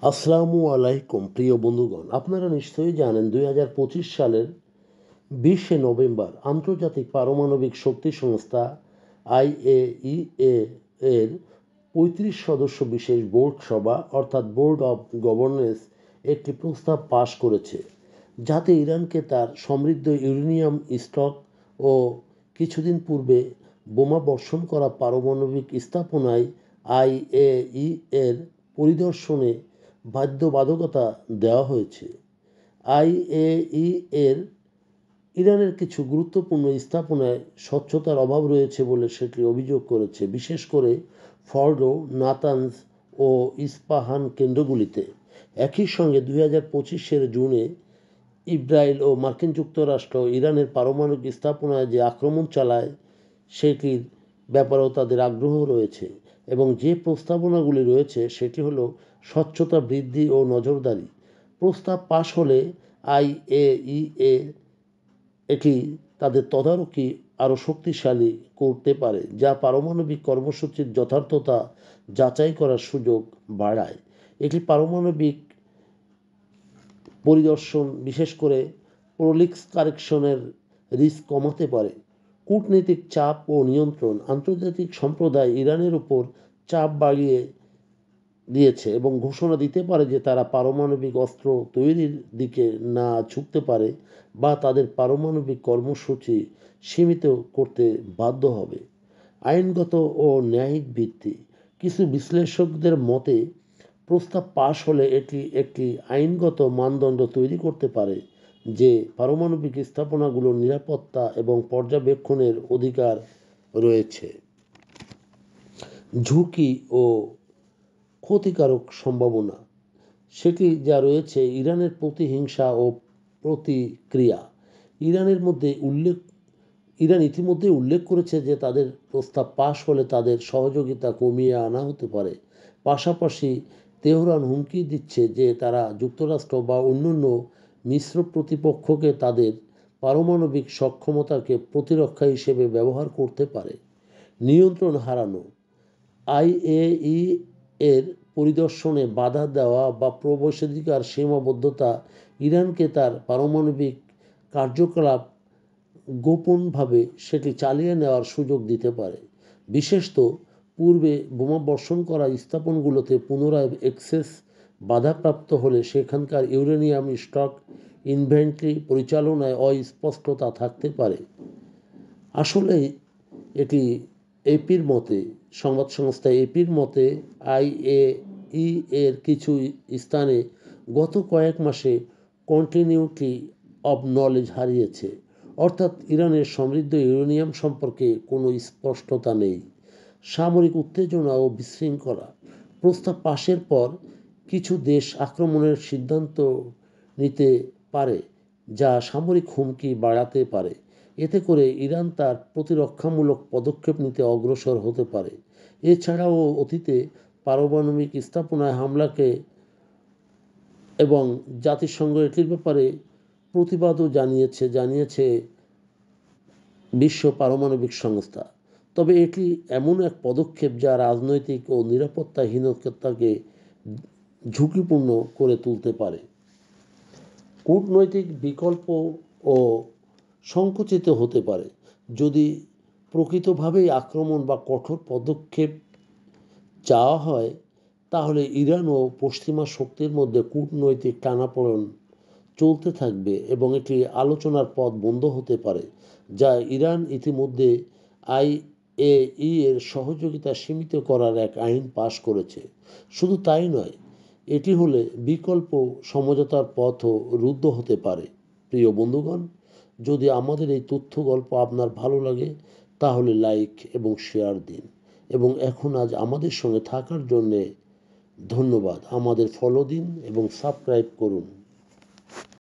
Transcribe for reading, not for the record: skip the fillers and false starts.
আসসালামু আলাইকুম প্রিয় বন্ধুগণ, আপনারা নিশ্চয়ই জানেন 2025 সালের 20শে নভেম্বর আন্তর্জাতিক পারমাণবিক শক্তি সংস্থা IAEA এর 35 সদস্য বিশেষ বোর্ড সভা অর্থাৎ বোর্ড অব গভর্নেন্স একটি প্রস্তাব পাশ করেছে, যাতে ইরানকে তার সমৃদ্ধ ইউরেনিয়াম স্টক ও কিছুদিন পূর্বে বোমা বর্ষণ করা পারমাণবিক স্থাপনায় IAEA এর পরিদর্শনে বাধ্যবাধকতা দেওয়া হয়েছে। IAEA এর ইরানের কিছু গুরুত্বপূর্ণ স্থাপনায় স্বচ্ছতার অভাব রয়েছে বলে সেটি অভিযোগ করেছে, বিশেষ করে ফর্ডো, নাতানজ ও ইস্পাহান কেন্দ্রগুলিতে। একই সঙ্গে 2025 জুনে ইসরায়েল ও মার্কিন যুক্তরাষ্ট্র ইরানের পারমাণবিক স্থাপনায় যে আক্রমণ চালায় সেটির ব্যাপারেও তাদের আগ্রহ রয়েছে, এবং যে প্রস্তাবনাগুলি রয়েছে সেটি হলো স্বচ্ছতা বৃদ্ধি ও নজরদারি। প্রস্তাব পাশ হলে IAEA এটি তাদের তদারকি আরও শক্তিশালী করতে পারে, যা পারমাণবিক কর্মসূচির যথার্থতা যাচাই করার সুযোগ বাড়ায়। এটি পারমাণবিক পরিদর্শন, বিশেষ করে প্রলিক্স কারেকশনের রিস্ক কমাতে পারে। কূটনৈতিক চাপ ও নিয়ন্ত্রণ, আন্তর্জাতিক সম্প্রদায় ইরানের উপর চাপ বাড়িয়ে দিয়েছে এবং ঘোষণা দিতে পারে যে তারা পারমাণবিক অস্ত্র তৈরির দিকে না ঝুঁকতে পারে বা তাদের পারমাণবিক কর্মসূচি সীমিত করতে বাধ্য হবে। আইনগত ও ন্যায়িক ভিত্তি, কিছু বিশ্লেষকদের মতে প্রস্তাব পাশ হলে এটি একটি আইনগত মানদণ্ড তৈরি করতে পারে যে পারমাণবিক স্থাপনাগুলোর নিরাপত্তা এবং পর্যবেক্ষণের অধিকার রয়েছে। ঝুঁকি ও ক্ষতিকারক সম্ভাবনা, সেটি যা রয়েছে ইরানের প্রতিহিংসা ও প্রতিক্রিয়া। ইরান ইতিমধ্যে উল্লেখ করেছে যে তাদের প্রস্তাব পাশ হলে তাদের সহযোগিতা কমিয়ে আনা হতে পারে। পাশাপাশি তেহরান হুমকি দিচ্ছে যে তারা যুক্তরাষ্ট্র বা অন্যান্য মিশ্র প্রতিপক্ষকে তাদের পারমাণবিক সক্ষমতাকে প্রতিরক্ষা হিসেবে ব্যবহার করতে পারে। নিয়ন্ত্রণ হারানো, IAEA এর পরিদর্শনে বাধা দেওয়া বা প্রবেশাধিকার সীমাবদ্ধতা ইরানকে তার পারমাণবিক কার্যকলাপ গোপনভাবে সেটি চালিয়ে নেওয়ার সুযোগ দিতে পারে। বিশেষত পূর্বে বোমা বর্ষণ করা স্থাপনগুলোতে পুনরায় অ্যাক্সেস বাধাপ্রাপ্ত হলে সেখানকার ইউরেনিয়াম স্টক ইনভেন্টরি পরিচালনায় অস্পষ্টতা থাকতে পারে। আসলে এটি সংবাদ সংস্থা এপির মতে IAEA এর কিছু স্থানে গত কয়েক মাসে কন্টিনিউটি অব নলেজ হারিয়েছে, অর্থাৎ ইরানের সমৃদ্ধ ইউরেনিয়াম সম্পর্কে কোনো স্পষ্টতা নেই। সামরিক উত্তেজনা ও বিশৃঙ্খলা, প্রস্তাব পাশের পর কিছু দেশ আক্রমণের সিদ্ধান্ত নিতে পারে যা সামরিক হুমকি বাড়াতে পারে। এতে করে ইরান তার প্রতিরক্ষামূলক পদক্ষেপ নিতে অগ্রসর হতে পারে। এছাড়াও অতীতে পারমাণবিক স্থাপনায় হামলাকে এবং জাতিসংঘ এটির ব্যাপারে প্রতিবাদও জানিয়েছে বিশ্ব পারমাণবিক সংস্থা। তবে এটি এমন এক পদক্ষেপ যা রাজনৈতিক ও নিরাপত্তাহীনতাকে ঝুঁকিপূর্ণ করে তুলতে পারে। কূটনৈতিক বিকল্প ও সংকুচিত হতে পারে। যদি প্রকৃতভাবেই আক্রমণ বা কঠোর পদক্ষেপ চাওয়া হয়, তাহলে ইরান ও পশ্চিমা শক্তির মধ্যে কূটনৈতিক টানাপোড়েন চলতে থাকবে এবং এটি আলোচনার পথ বন্ধ হতে পারে, যা ইরান ইতিমধ্যে IAEA এর সহযোগিতা সীমিত করার এক আইন পাশ করেছে। শুধু তাই নয়, এটি হলে বিকল্প সমঝোতার পথও রুদ্ধ হতে পারে। প্রিয় বন্ধুগণ, যদি আমাদের এই তথ্য গল্প আপনার ভালো লাগে তাহলে লাইক এবং শেয়ার দিন, এবং আজ আমাদের সঙ্গে থাকার জন্যে ধন্যবাদ। আমাদের ফলো দিন এবং সাবস্ক্রাইব করুন।